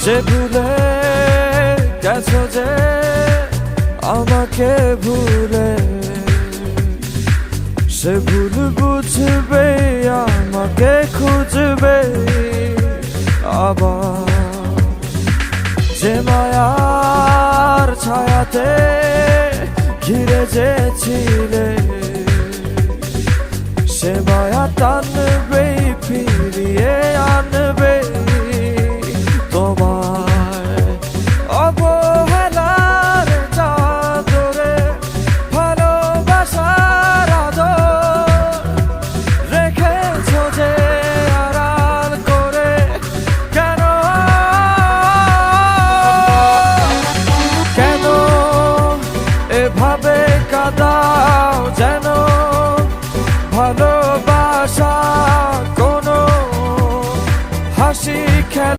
যে ভুলে গেছো যে আমাকে ভুলে, সে ভুল বুঝবে আমাকে খুঁজবে আবার। যে মায়ার ছায়াতে ঘিরে যেছিলে, সে মায়া টানবে ফিরিয়ে আনবে